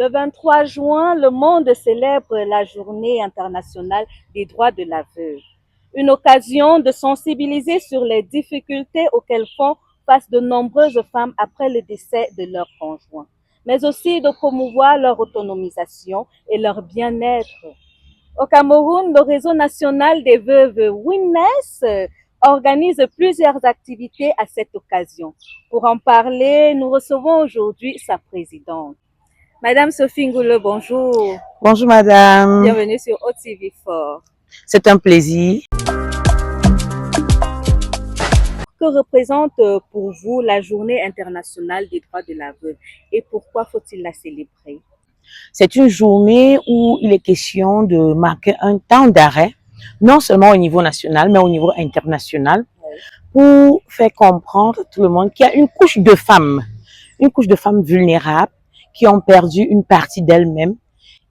Le 23 juin, le monde célèbre la Journée internationale des droits de la veuve. Une occasion de sensibiliser sur les difficultés auxquelles font face de nombreuses femmes après le décès de leur conjoint, mais aussi de promouvoir leur autonomisation et leur bien-être. Au Cameroun, le réseau national des veuves WINES organise plusieurs activités à cette occasion. Pour en parler, nous recevons aujourd'hui sa présidente. Madame Sophie Ngoule, bonjour. Bonjour madame. Bienvenue sur OTV4. C'est un plaisir. Que représente pour vous la Journée internationale des droits de la veuve et pourquoi faut-il la célébrer? C'est une journée où il est question de marquer un temps d'arrêt, non seulement au niveau national, mais au niveau international, pour faire comprendre à tout le monde qu'il y a une couche de femmes vulnérables qui ont perdu une partie d'elles-mêmes.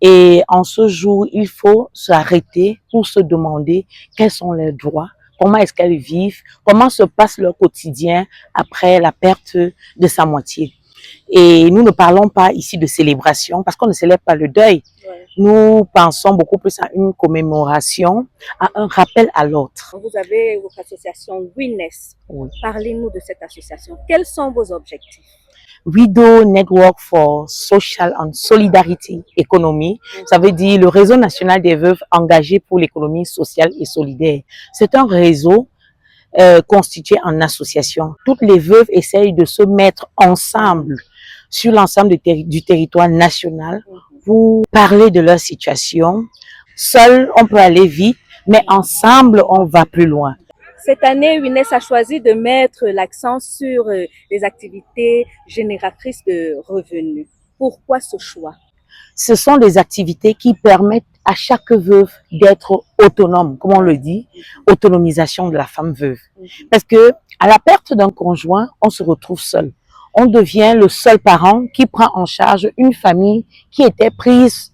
Et en ce jour, il faut s'arrêter pour se demander quels sont leurs droits, comment est-ce qu'elles vivent, comment se passe leur quotidien après la perte de sa moitié. Et nous ne parlons pas ici de célébration parce qu'on ne célèbre pas le deuil. Ouais. Nous pensons beaucoup plus à une commémoration, à un rappel à l'autre. Vous avez votre association WINES. Oui. Parlez-nous de cette association. Quels sont vos objectifs? WIDO Network for Social and Solidarity Economy, ça veut dire le réseau national des veuves engagées pour l'économie sociale et solidaire. C'est un réseau constitué en association. Toutes les veuves essayent de se mettre ensemble sur l'ensemble du territoire national pour parler de leur situation. Seul, on peut aller vite, mais ensemble, on va plus loin. Cette année, WINES a choisi de mettre l'accent sur les activités génératrices de revenus. Pourquoi ce choix? Ce sont des activités qui permettent à chaque veuve d'être autonome, comme on le dit, autonomisation de la femme veuve. Parce que à la perte d'un conjoint, on se retrouve seul. On devient le seul parent qui prend en charge une famille qui était prise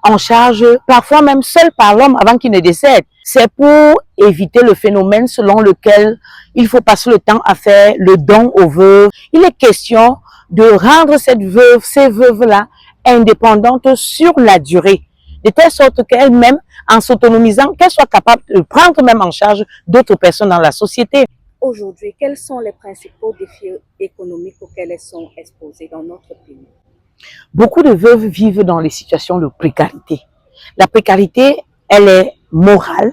en charge, parfois même seule par l'homme avant qu'il ne décède. C'est pour éviter le phénomène selon lequel il faut passer le temps à faire le don aux veuves. Il est question de rendre ces veuves-là indépendantes sur la durée, de telle sorte qu'elles-mêmes, en s'autonomisant, qu'elles soient capables de prendre même en charge d'autres personnes dans la société. Aujourd'hui, quels sont les principaux défis économiques auxquels elles sont exposées dans notre pays? Beaucoup de veuves vivent dans les situations de précarité. La précarité, elle est morale,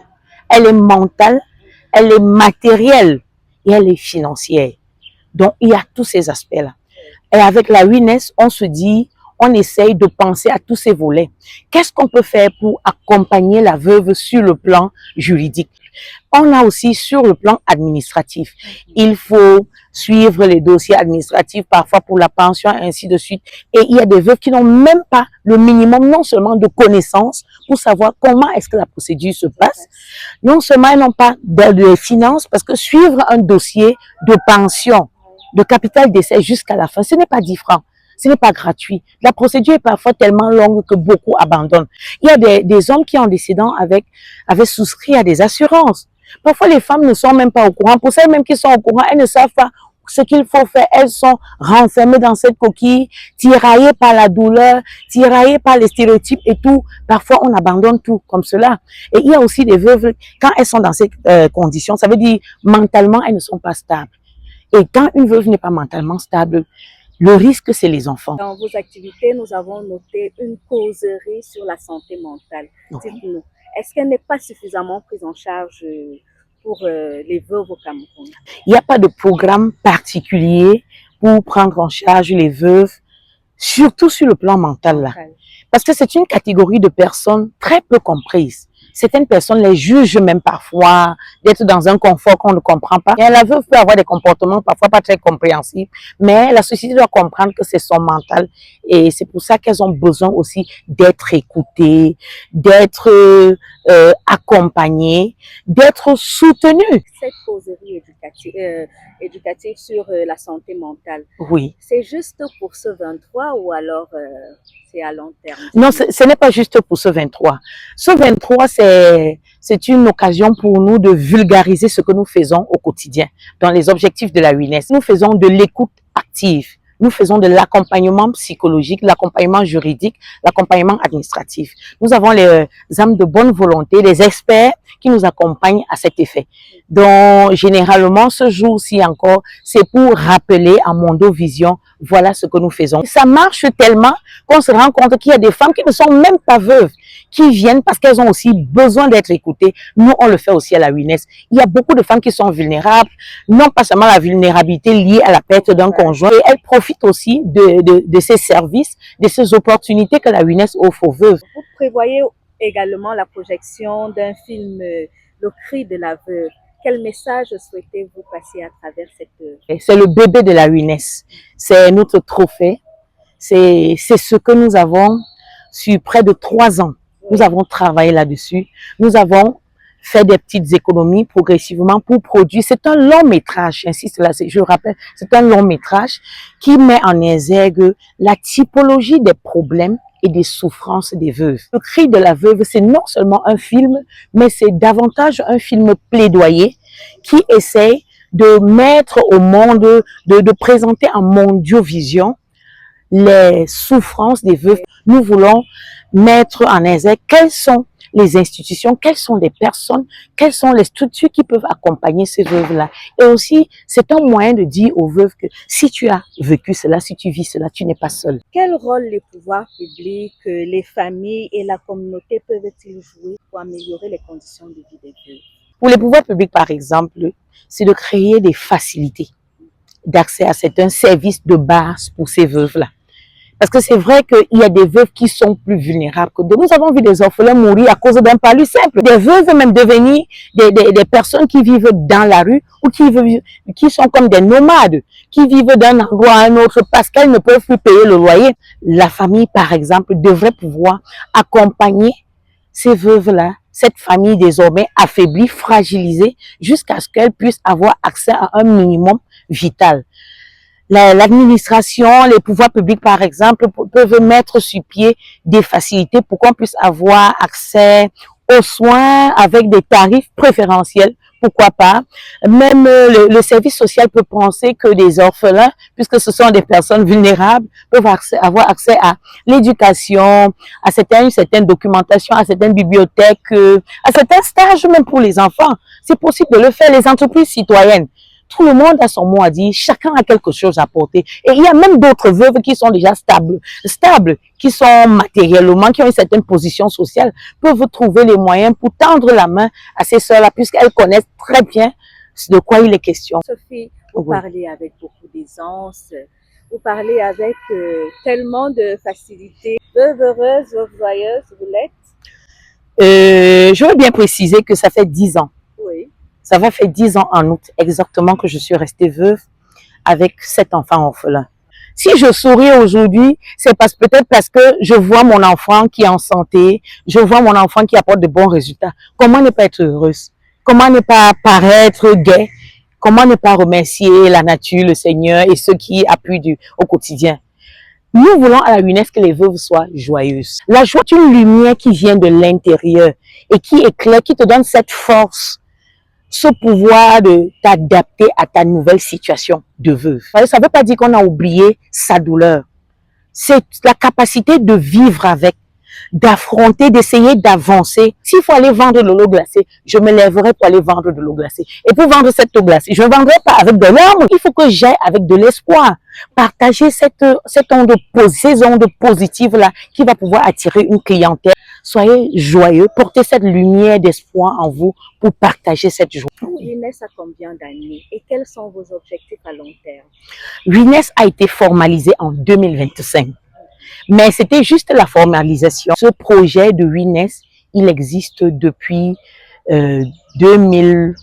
elle est mentale, elle est matérielle et elle est financière. Donc, il y a tous ces aspects-là. Et avec la WINES, on se dit, on essaye de penser à tous ces volets. Qu'est-ce qu'on peut faire pour accompagner la veuve sur le plan juridique? On a aussi sur le plan administratif. Il faut suivre les dossiers administratifs, parfois pour la pension, ainsi de suite. Et il y a des veuves qui n'ont même pas le minimum, non seulement de connaissances, pour savoir comment est-ce que la procédure se passe. Non seulement elles n'ont pas de finances, parce que suivre un dossier de pension, de capital d'essai jusqu'à la fin, ce n'est pas 10 francs. Ce n'est pas gratuit. La procédure est parfois tellement longue que beaucoup abandonnent. Il y a des hommes qui, en décédant, avaient souscrit à des assurances. Parfois, les femmes ne sont même pas au courant. Pour celles même qui sont au courant, elles ne savent pas ce qu'il faut faire. Elles sont renfermées dans cette coquille, tiraillées par la douleur, tiraillées par les stéréotypes et tout. Parfois, on abandonne tout comme cela. Et il y a aussi des veuves, quand elles sont dans ces conditions, ça veut dire mentalement, elles ne sont pas stables. Et quand une veuve n'est pas mentalement stable, le risque, c'est les enfants. Dans vos activités, nous avons noté une causerie sur la santé mentale. Dites-nous, est-ce qu'elle n'est pas suffisamment prise en charge pour les veuves au Cameroun? Il n'y a pas de programme particulier pour prendre en charge les veuves, surtout sur le plan mental là. Parce que c'est une catégorie de personnes très peu comprises. Certaines personnes les jugent même parfois d'être dans un confort qu'on ne comprend pas. Et la veuve peut avoir des comportements parfois pas très compréhensibles, mais la société doit comprendre que c'est son mental. Et c'est pour ça qu'elles ont besoin aussi d'être écoutées, d'être accompagnées, d'être soutenues. Cette causerie éducative sur la santé mentale, oui, c'est juste pour ce 23 ou alors c'est à long terme? Non, ce n'est pas juste pour ce 23. Ce 23, c'est une occasion pour nous de vulgariser ce que nous faisons au quotidien dans les objectifs de la WINES. Nous faisons de l'écoute active. Nous faisons de l'accompagnement psychologique, l'accompagnement juridique, l'accompagnement administratif. Nous avons les âmes de bonne volonté, les experts qui nous accompagnent à cet effet. Donc, généralement, ce jour-ci encore, c'est pour rappeler à Mondo Vision, voilà ce que nous faisons. Ça marche tellement qu'on se rend compte qu'il y a des femmes qui ne sont même pas veuves, qui viennent parce qu'elles ont aussi besoin d'être écoutées. Nous, on le fait aussi à la WINES. Il y a beaucoup de femmes qui sont vulnérables, non pas seulement la vulnérabilité liée à la perte d'un conjoint, et elles profitent aussi de ces services, de ces opportunités que la WINES offre aux veuves. Vous prévoyez également la projection d'un film, Le cri de la veuve. Quel message souhaitez-vous passer à travers cette œuvre? C'est le bébé de la WINES. C'est notre trophée. C'est ce que nous avons sur près de 3 ans. Nous avons travaillé là-dessus. Nous avons fait des petites économies progressivement pour produire. C'est un long métrage, j'insiste là, je rappelle, c'est un long métrage qui met en exergue la typologie des problèmes et des souffrances des veuves. Le cri de la veuve, c'est non seulement un film, mais c'est davantage un film plaidoyer qui essaye de mettre au monde, de présenter en mondiovision les souffrances des veuves. Nous voulons mettre en exergue quelles sont les institutions, quelles sont les personnes, quelles sont les structures qui peuvent accompagner ces veuves-là. Et aussi, c'est un moyen de dire aux veuves que si tu as vécu cela, si tu vis cela, tu n'es pas seule. Quel rôle les pouvoirs publics, les familles et la communauté peuvent-ils jouer pour améliorer les conditions de vie des veuves? Pour les pouvoirs publics, par exemple, c'est de créer des facilités d'accès à certains services de base pour ces veuves-là. Parce que c'est vrai qu'il y a des veuves qui sont plus vulnérables que d'autres. Nous avons vu des orphelins mourir à cause d'un palu simple. Des veuves même devenir des personnes qui vivent dans la rue ou qui sont comme des nomades, qui vivent d'un endroit à un autre parce qu'elles ne peuvent plus payer le loyer. La famille, par exemple, devrait pouvoir accompagner ces veuves-là, cette famille désormais affaiblie, fragilisée, jusqu'à ce qu'elles puissent avoir accès à un minimum vital. L'administration, les pouvoirs publics, par exemple, peuvent mettre sur pied des facilités pour qu'on puisse avoir accès aux soins avec des tarifs préférentiels. Pourquoi pas? Même le service social peut penser que des orphelins, puisque ce sont des personnes vulnérables, peuvent avoir accès à l'éducation, à une certaine documentation, à certaines bibliothèques, à certains stages même pour les enfants. C'est possible de le faire. Les entreprises citoyennes, tout le monde a son mot à dire, chacun a quelque chose à apporter. Et il y a même d'autres veuves qui sont déjà stables, qui sont matériellement, qui ont une certaine position sociale, peuvent trouver les moyens pour tendre la main à ces sœurs-là, puisqu'elles connaissent très bien de quoi il est question. Sophie, vous parlez avec beaucoup d'aisance, vous parlez avec tellement de facilité. Veuve heureuse, veuve joyeuse, vous l'êtes? Je veux bien préciser que ça fait 10 ans. Oui. Ça va faire 10 ans en août exactement que je suis restée veuve avec 7 enfants orphelins. Si je souris aujourd'hui, c'est peut-être parce que je vois mon enfant qui est en santé, je vois mon enfant qui apporte de bons résultats. Comment ne pas être heureuse? Comment ne pas paraître gaie? Comment ne pas remercier la nature, le Seigneur et ceux qui appuient au quotidien? Nous voulons à la WINES que les veuves soient joyeuses. La joie est une lumière qui vient de l'intérieur et qui éclaire, qui te donne cette force, ce pouvoir de t'adapter à ta nouvelle situation de veuve. Ça ne veut pas dire qu'on a oublié sa douleur. C'est la capacité de vivre avec, d'affronter, d'essayer d'avancer. S'il faut aller vendre de l'eau glacée, je me lèverai pour aller vendre de l'eau glacée. Et pour vendre cette eau glacée, je ne vendrai pas avec de larmes. Il faut que j'aille avec de l'espoir. Partager ces ondes positives-là qui va pouvoir attirer une clientèle. Soyez joyeux, portez cette lumière d'espoir en vous pour partager cette joie. WINES a combien d'années et quels sont vos objectifs à long terme? WINES a été formalisé en 2025. Mais c'était juste la formalisation. Ce projet de WINES, il existe depuis 2001.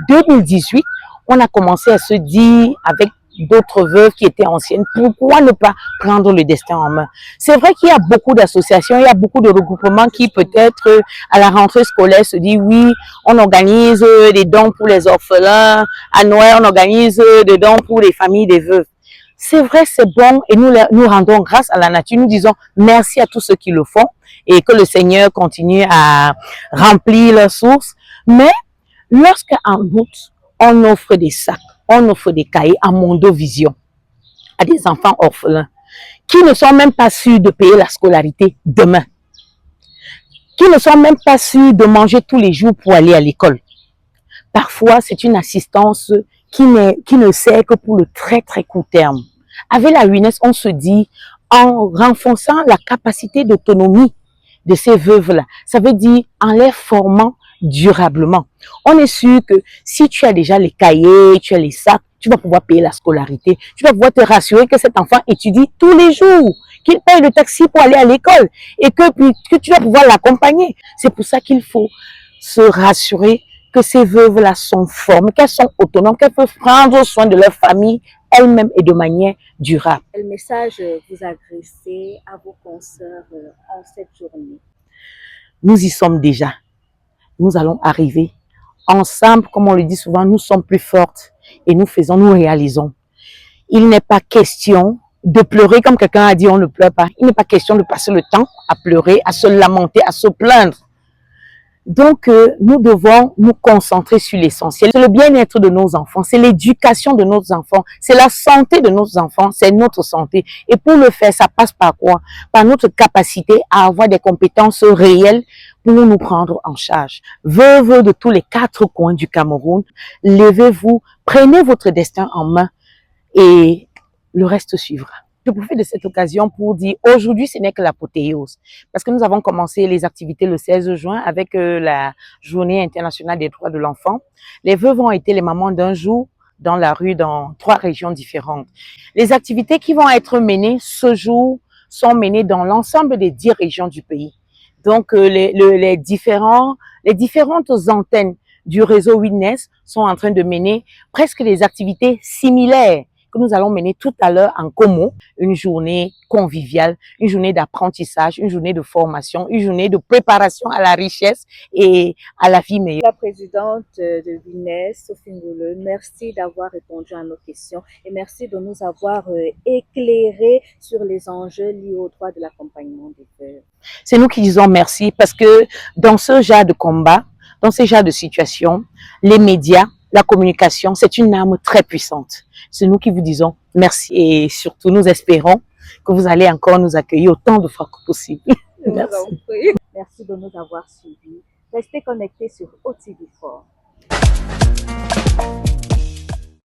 2018, on a commencé à se dire avec d'autres veuves qui étaient anciennes, pourquoi ne pas prendre le destin en main? C'est vrai qu'il y a beaucoup d'associations, il y a beaucoup de regroupements qui peut-être à la rentrée scolaire se disent oui, on organise des dons pour les orphelins, à Noël on organise des dons pour les familles des veuves. C'est vrai, c'est bon et nous rendons grâce à la nature, nous disons merci à tous ceux qui le font et que le Seigneur continue à remplir leurs sources. Mais lorsqu'en août, on offre des sacs, on offre des cahiers à Mondo Vision, à des enfants orphelins qui ne sont même pas sûrs de payer la scolarité demain, qui ne sont même pas sûrs de manger tous les jours pour aller à l'école. Parfois, c'est une assistance qui ne sert que pour le très très court terme. Avec la UNES, on se dit, en renforçant la capacité d'autonomie de ces veuves-là, ça veut dire en les formant durablement. On est sûr que si tu as déjà les cahiers, tu as les sacs, tu vas pouvoir payer la scolarité, tu vas pouvoir te rassurer que cet enfant étudie tous les jours, qu'il paye le taxi pour aller à l'école et que tu vas pouvoir l'accompagner. C'est pour ça qu'il faut se rassurer que ces veuves-là sont formées, qu'elles sont autonomes, qu'elles peuvent prendre soin de leur famille elles-mêmes et de manière durable. Quel message vous adressez à vos consoeurs en cette journée? Nous y sommes déjà. Nous allons arriver. Ensemble, comme on le dit souvent, nous sommes plus fortes et nous faisons, nous réalisons. Il n'est pas question de pleurer comme quelqu'un a dit, on ne pleure pas. Il n'est pas question de passer le temps à pleurer, à se lamenter, à se plaindre. Donc, nous devons nous concentrer sur l'essentiel. C'est le bien-être de nos enfants, c'est l'éducation de nos enfants, c'est la santé de nos enfants, c'est notre santé. Et pour le faire, ça passe par quoi? Par notre capacité à avoir des compétences réelles pour nous prendre en charge. Veuves de tous les 4 coins du Cameroun, levez-vous, prenez votre destin en main et le reste suivra. Je profite de cette occasion pour dire aujourd'hui, ce n'est que l'apothéose. Parce que nous avons commencé les activités le 16 juin avec la Journée internationale des droits de l'enfant. Les veuves ont été les mamans d'un jour dans la rue dans 3 régions différentes. Les activités qui vont être menées ce jour sont menées dans l'ensemble des 10 régions du pays. Donc, les différentes antennes du réseau Witness sont en train de mener presque des activités similaires que nous allons mener tout à l'heure en Como, une journée conviviale, une journée d'apprentissage, une journée de formation, une journée de préparation à la richesse et à la vie meilleure. La présidente de Witness, Sophie Ngoule, merci d'avoir répondu à nos questions et merci de nous avoir éclairé sur les enjeux liés aux droits de l'accompagnement des veuves. C'est nous qui disons merci parce que dans ce genre de combat, dans ce genre de situation, les médias, la communication, c'est une arme très puissante. C'est nous qui vous disons merci et surtout nous espérons que vous allez encore nous accueillir autant de fois que possible. Merci. Merci de nous avoir suivis. Restez connectés sur OTV4.